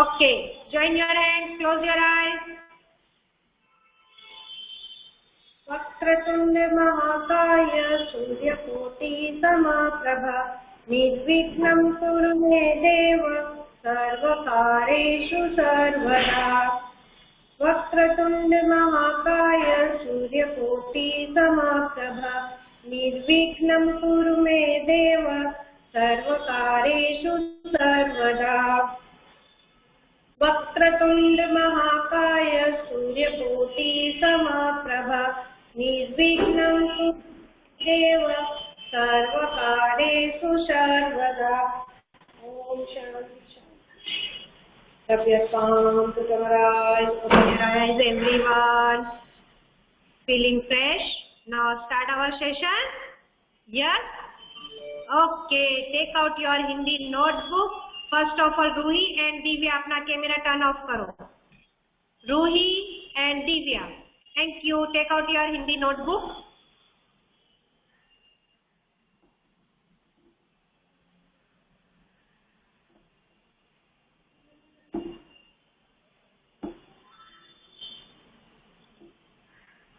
Okay, join your hands, close your eyes. Vakratunda महाकाय सूर्यकोटि समप्रभ निर्विघ्नं कुरु मे देव सर्वकार्येषु सर्वदा। वक्रतुंड महाकाय सूर्यकोटि समप्रभ निर्विघ्नं कुरु मे देव सर्वकार्येषु सर्वदा। वक्रतुंड महाकाय सूर्यकोटि समप्रभ निर्विघ्नं कुरु देव सर्वकार्येषु सर्वदा। Om Shanti. Rub your palms to your eyes, open your eyes everyone. Feeling fresh? Now start our session? Yes? Okay, take out your Hindi notebook. First of all, Ruhi and Divya, अपना कैमरा टर्न ऑफ करो. Ruhi and Divya, thank you. Take out your Hindi notebook.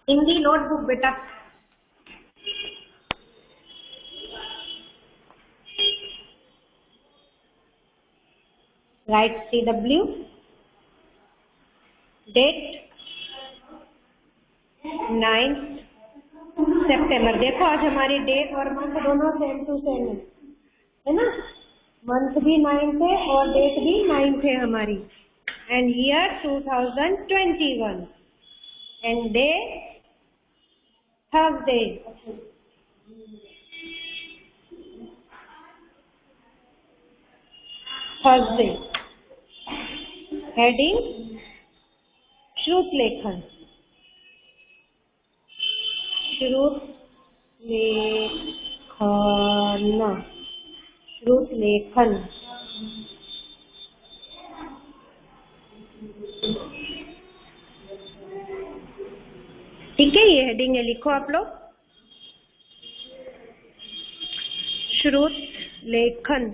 Hindi notebook बेटा. Write CW, date 9th सितंबर. देखो आज हमारी date और month दोनों same to same है ना. मंथ भी 9th है और डेट भी 9th है हमारी. And year 2021 and day Thursday. Heading श्रुत लेखन. श्रुत लेखन. ठीक है, ये हेडिंग है, लिखो आप लोग. श्रुत लेखन.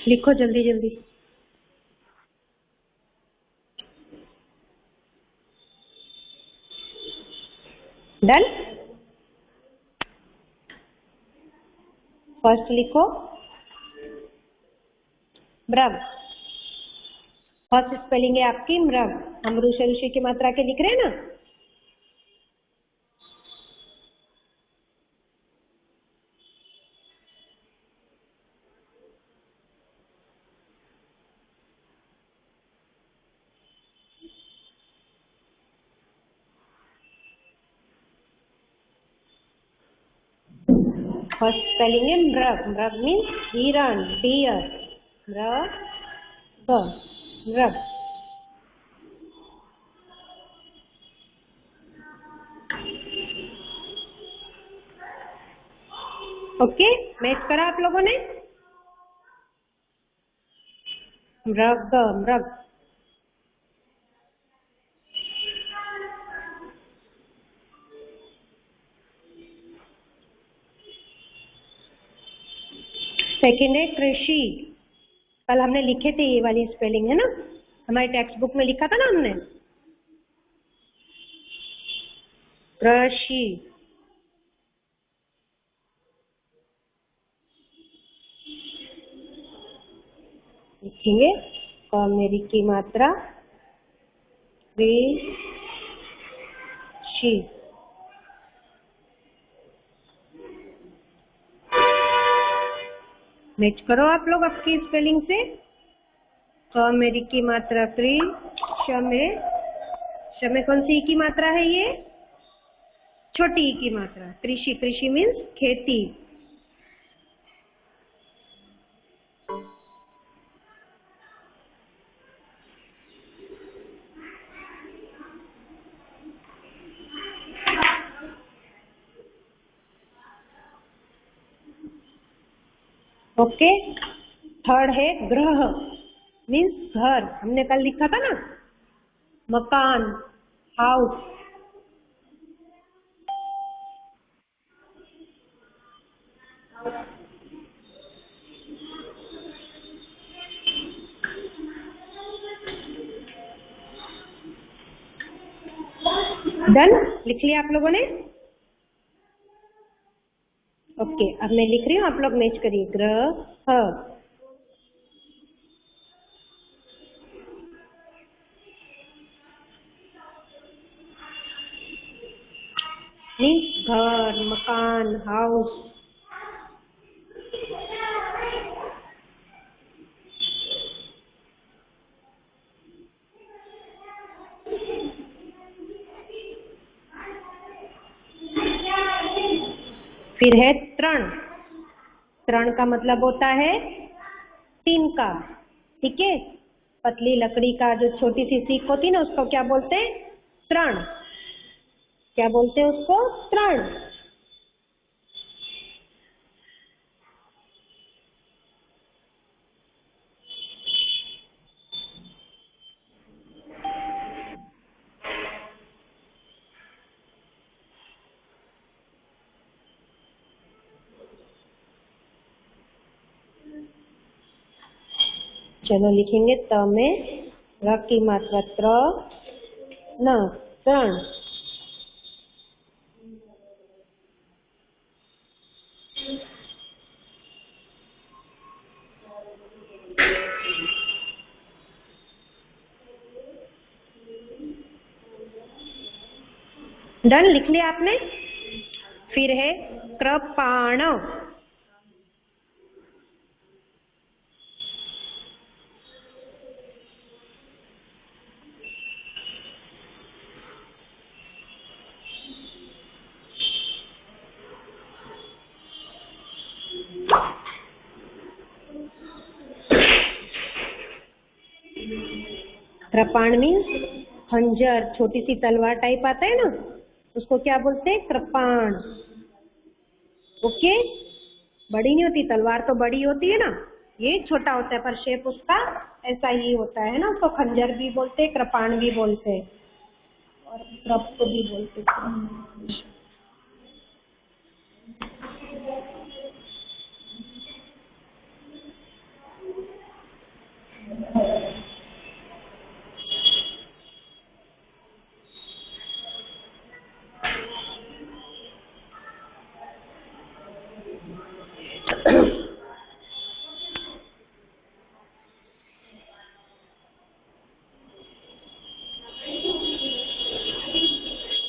लिखो जल्दी जल्दी. डन. फर्स्ट लिखो मृग. फर्स्ट स्पेलिंग है आपकी मृग. हम ऋषि की मात्रा के लिख रहे हैं ना. फर्स्ट स्पेलिंग है मृग. मृग मीन्स हिरण, डियर. मृग. ओके, मैच करा आप लोगों ने. मृग. मृग. सेकेंड है कृषि. कल हमने लिखे थे, ये वाली स्पेलिंग है ना, हमारी टेक्स्ट बुक में लिखा था ना हमने. कृषि. लिखेंगे मेरी की मात्रा कृषि. मैच करो आप लोग आपकी स्पेलिंग से. मेरी की मात्रा क्री. शमे कौन सी की मात्रा है? ये छोटी ई की मात्रा. कृषि. कृषि मीन्स खेती. ओके, थर्ड है ग्रह, मीन्स घर। हमने कल लिखा था ना, मकान, हाउस। डन, लिख लिया आप लोगों ने? ओके, अब मैं लिख रही हूँ, आप लोग मैच करिए। ग्रह, मीन्स घर, मकान, हाउस। फिर है तृण। तृण का मतलब होता है टीन का, ठीक है। पतली लकड़ी का जो छोटी सी सीख होती है ना, उसको क्या बोलते हैं? तृण। क्या बोलते हैं उसको? तृण। चलो लिखेंगे त में र की मात्रा त्र न, तृण। डन, लिख लिया आपने? फिर है कृपाण। कृपाण मीन्स खंजर, छोटी सी तलवार टाइप आता है ना, उसको क्या बोलते हैं? कृपाण। ओके, बड़ी नहीं होती तलवार, तो बड़ी होती है ना, ये छोटा होता है, पर शेप उसका ऐसा ही होता है ना। उसको खंजर भी बोलते हैं, कृपाण भी बोलते हैं, और कृप भी बोलते हैं।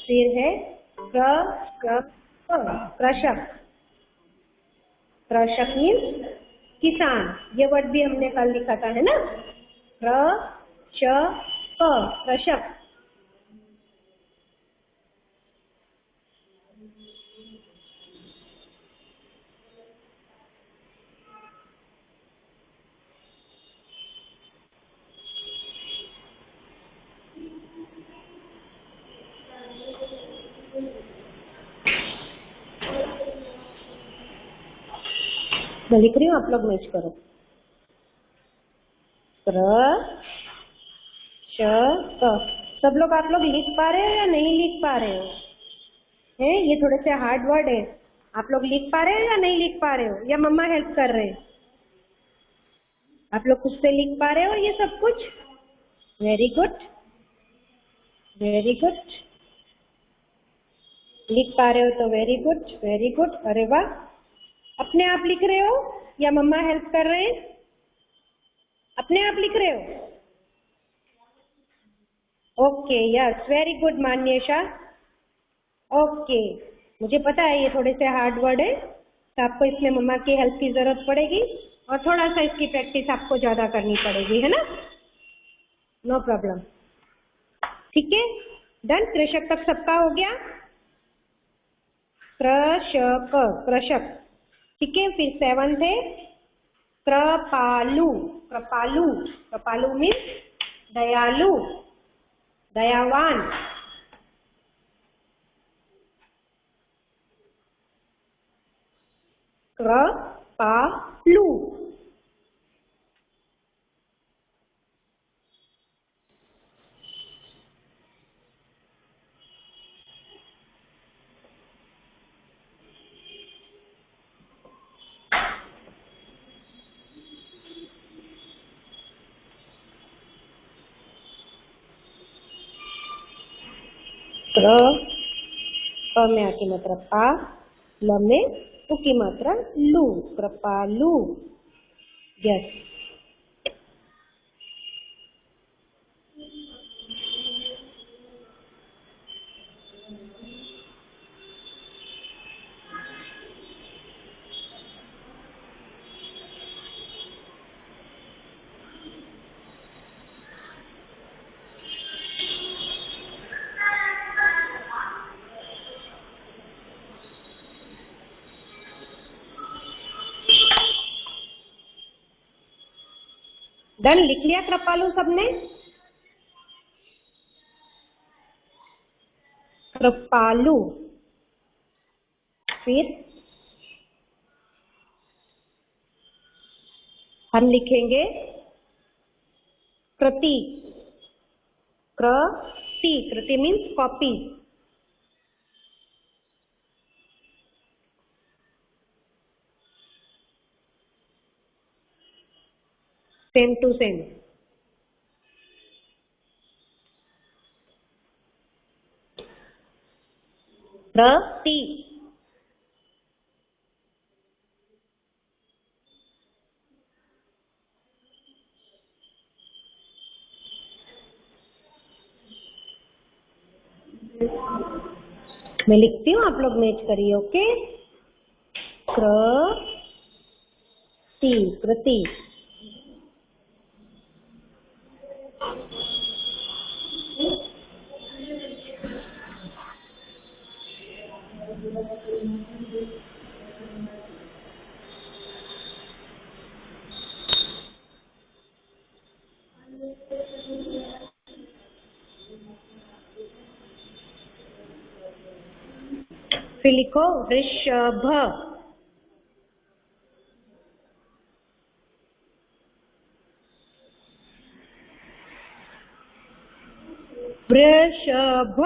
फिर है कृषक। कृषक मीन्स किसान। ये वर्ड भी हमने कल लिखा था, है ना? कृषक। मैं लिख रही हूँ, आप लोग मैच करो। कृषक। सब लोग, आप लोग लिख पा रहे हो या नहीं लिख पा रहे हो? हैं, ये थोड़े से हार्ड वर्ड है। आप लोग लिख पा रहे हो या नहीं लिख पा रहे हो, या मम्मा हेल्प कर रहे हैं? आप लोग खुद से लिख पा रहे हो ये सब कुछ? Very good, very good. लिख पा रहे हो तो वेरी गुड, वेरी गुड। अरे वाह, अपने आप लिख रहे हो या मम्मा हेल्प कर रहे हैं? अपने आप लिख रहे हो? Okay, yes, very good Manyesha. Okay, मुझे पता है ये थोड़े से हार्ड वर्ड है, तो आपको इसमें मम्मा की हेल्प की जरूरत पड़ेगी, और थोड़ा सा इसकी प्रैक्टिस आपको ज्यादा करनी पड़ेगी, है ना? नो प्रॉब्लम, ठीक है। डन, कृषक तक सबका हो गया? कृषक, कृषक, ठीक है। फिर 7th है कृपालु। कृपालु, कृपालु मीन्स दयालु, दयावान। कृपालु। क्र, प में आ की मात्रा पा, ल में उ की मात्रा लू, कृपालू। यस। डन, लिख लिया कृपालू सबने? कृपालू। फिर हम लिखेंगे कृति। कृति, कृति means copy. Same to same. कृति। मैं लिखती हूँ, आप लोग मैच करिए। ओके, कृति, कृति। फिर लिखो वृषभ। वृषभ।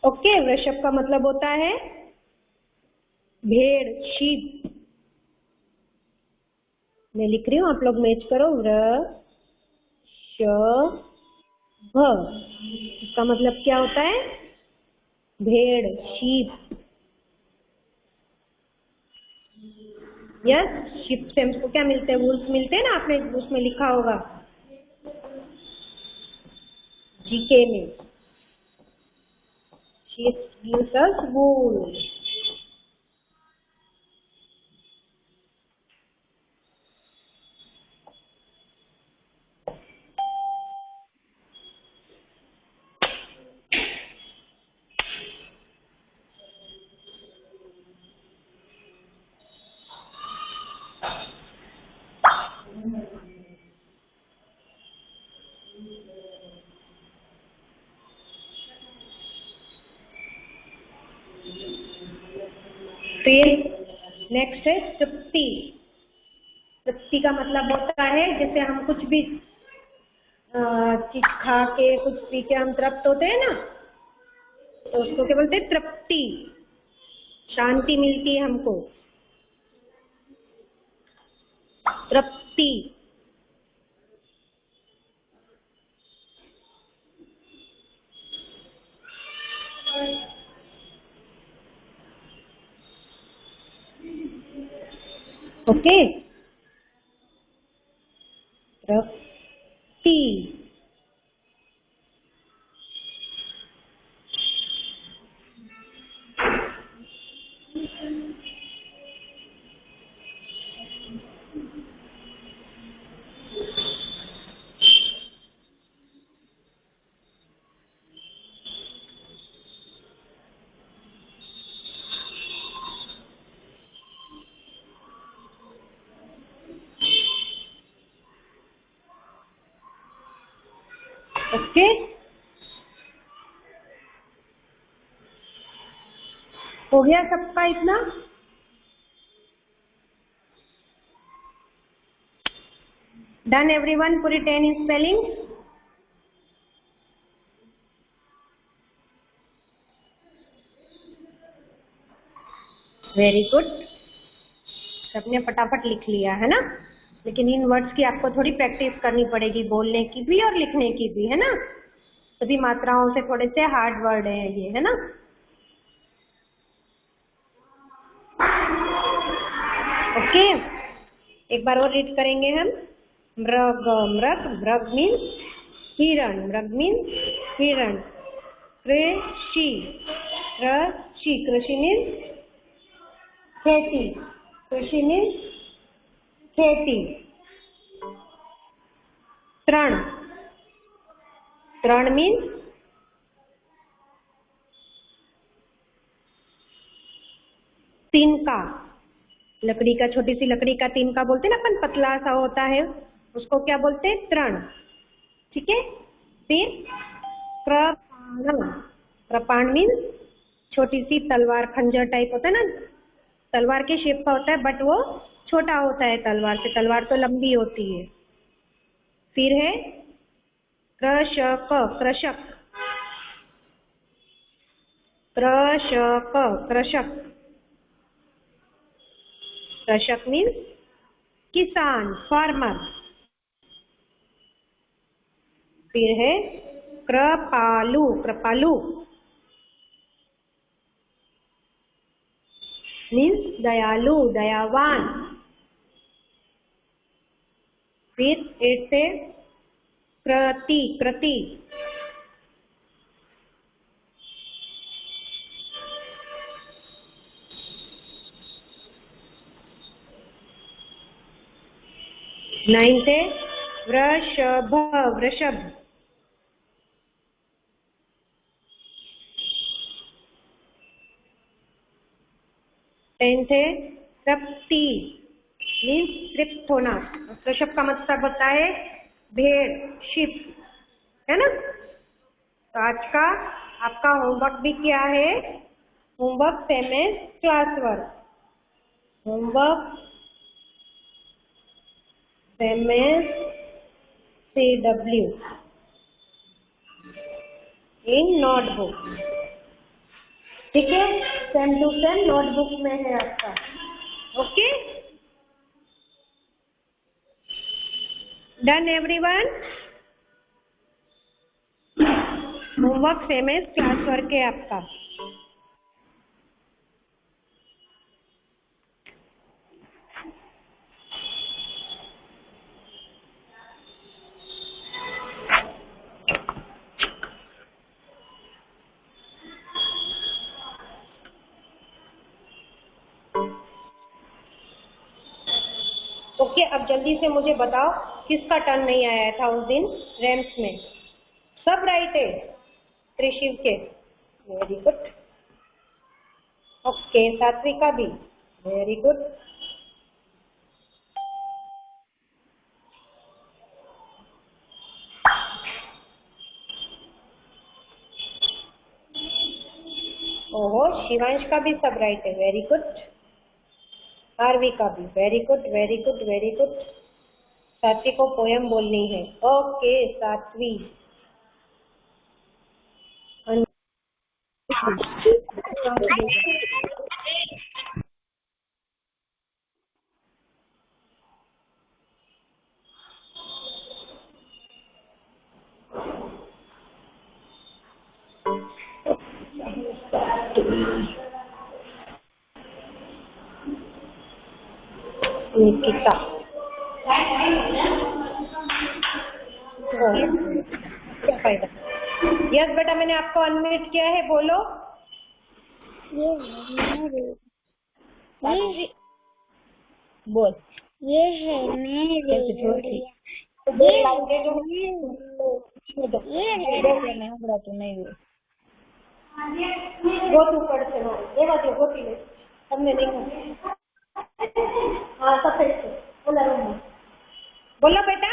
ओके, वृषभ का मतलब होता है भेड़, शीप। मैं लिख रही हूँ, आप लोग मैच करो। वृषभ। इसका मतलब क्या होता है? भेड़, शीप। यस, शीप से हमको क्या मिलते हैं? वूल्स मिलते हैं ना, आपने उसमें लिखा होगा जीके में। Sheep gives us wool। फिर नेक्स्ट है तृप्ति। तृप्ति का मतलब होता है जैसे हम कुछ भी चीज खा के, कुछ पी के हम तृप्त होते हैं ना, तो उसको क्या बोलते हैं? तृप्ति। शांति मिलती है हमको, तृप्ति। ओके, तृप्ति। ओके, हो गया सबका इतना? डन एवरीवन, पूरी 10 इन स्पेलिंग? वेरी गुड, सबने फटाफट लिख लिया है ना। लेकिन इन वर्ड्स की आपको थोड़ी प्रैक्टिस करनी पड़ेगी, बोलने की भी और लिखने की भी, है ना। सभी मात्राओं से थोड़े से हार्ड वर्ड है ये, है ना। ओके, एक बार और रीड करेंगे हम। मृग, मृग, मृग मीन्स हिरण, मृग मीन्स हिरण। कृषि, कृषि, कृषि मीन्स खेती, कृषि मीन्स खेती। तृण, तृण मीन्स तिनका, लकड़ी का, छोटी सी लकड़ी का तिनका बोलते हैं ना अपन, पतला सा होता है, उसको क्या बोलते हैं? तृण। ठीक है। फिर कृपाण, कृपाण मीन्स छोटी सी तलवार, खंजर टाइप होता है ना, तलवार के शेप का होता है बट वो छोटा होता है तलवार से, तलवार तो लंबी होती है। फिर है कृषक, कृषक, कृषक, कृषक, कृषक मीन्स किसान, फार्मर। फिर है कृपालु, कृपालु मीन्स दयालु, दयावान। फिर 8 से कृति, कृति, नाइन से वृषभ, वृषभ। 10 से तृप्ति मीन्स तृप्त होना। वृषभ का मतलब होता है भेड़, शिप, है ना। तो आज का आपका होमवर्क भी क्या है? Homework same as class work, homework same as CW in notebook. ठीक है, सेम टू सेम नोटबुक में है आपका। Okay, done everyone. Homework same as class work है आपका। ओके, अब जल्दी से मुझे बताओ किसका टर्न नहीं आया था उस दिन रैम्स में? सब राइट है, त्रिशिव के, वेरी गुड। ओके, सात्विका भी, वेरी गुड। ओहो, शिवांश का भी सब राइट है, वेरी गुड। आरवी का भी, very good, very good, very good. Satvi को पोयम बोलनी है। ओके सात्वी। निकिता, क्या फायदा? यस बेटा, मैंने आपको अनम्यूट किया है, बोलो। ये बोल, ये है मेरे, तू नहीं वो तू पढ़ते हो, देवा दे होती है, हमने नहीं कहा। हाँ, सफेद से बोला, बोलो बेटा।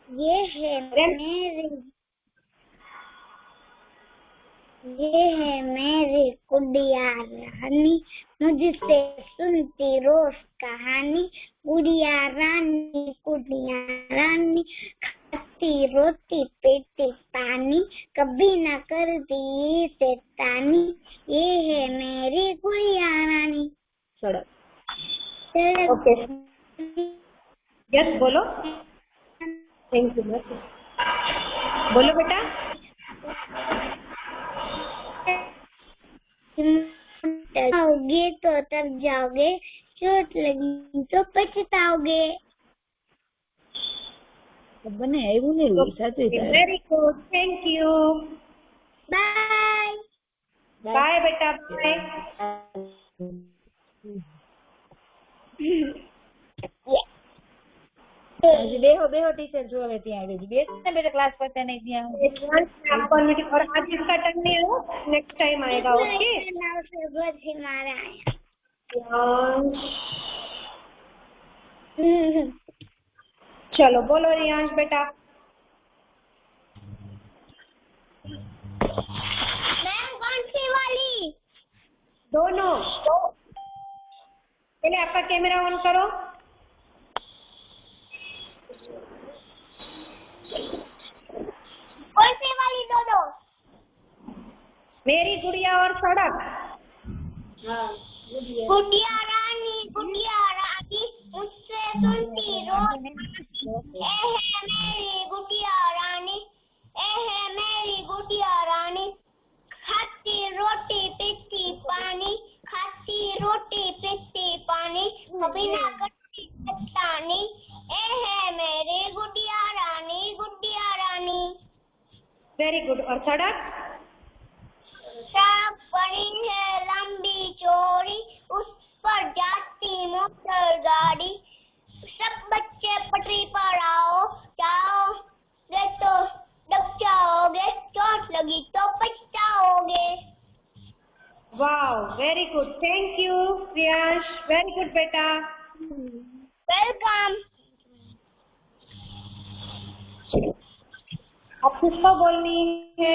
ये है मेरे, ये है मेरी गुड़िया रानी, मुझसे सुनती रोज कहानी। गुड़िया रानी खाती रोटी पीती पानी, कभी ना करती शैतानी। ये है मेरी गुड़िया रानी। सड़क। ओके, यस बोलो। थैंक यू बस। बोलो बेटा। जाओगे तो तब जाओगे, चोट लगी तो पछताओगे। बने એવું નહીં સાચું છે। Very good, thank you. Bye bye बेटा, बाय। બેહો બેહો ટીચર જો હવે ત્યાં આવી બેસ ને બેટા क्लास पता नहीं ત્યાં आपको मीटिंग और आज इसका टर्न नहीं आया, नेक्स्ट टाइम आएगा। ओके चलो बोलो रियांश बेटा। मैम कौन सी वाली? दोनों। पहले आपका कैमरा ऑन करो। कौन सी वाली दोनों? मेरी गुड़िया और सड़क। गुड़िया रानी मुझसे सुनती रोज। ए है मेरी गुड़िया रानी, ए है मेरी गुड़िया रानी, खाती रोटी पीती पानी, खाती रोटी पीती पानी, कभी ना करती शैतानी। ए है मेरी गुड़िया रानी। Very good. और सड़क? सड़क बनी है लंबी चौड़ी, उस पर जाती मोटर गाड़ी। सब बच्चे पटरी पर जाओगे तो दब जाओगे, चोट लगी तो पछताओगे। Wow, very good, thank you Priyansh, very good बेटा। वेलकम। अब किसको बोलनी है?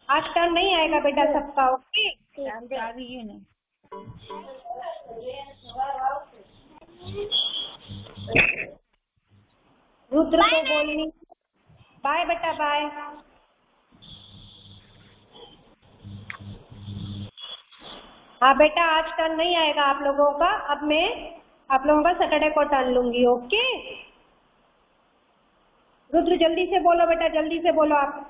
आज टर्न नहीं आएगा बेटा सबका। ओके, रुद्र को बोलनी। बाय बेटा, बाय। हाँ बेटा, आज टर्न नहीं आएगा आप लोगों का। अब मैं आप लोगों का सैटरडे को टर्न लूंगी। ओके रुद्र, जल्दी से बोलो बेटा, जल्दी से बोलो आप।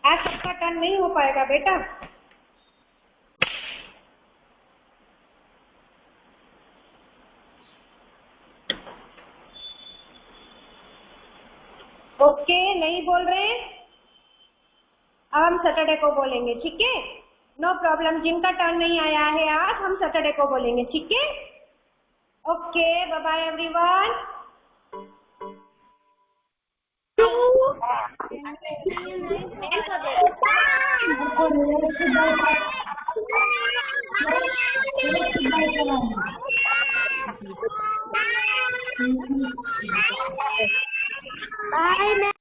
आज सबका टर्न नहीं हो पाएगा बेटा। ओके, नहीं बोल रहे। अब हम सैटरडे को बोलेंगे, ठीक है? No problem. जिनका टर्न नहीं आया है आज, हम सैटरडे को बोलेंगे, ठीक है? Okay, bye bye everyone. Bye.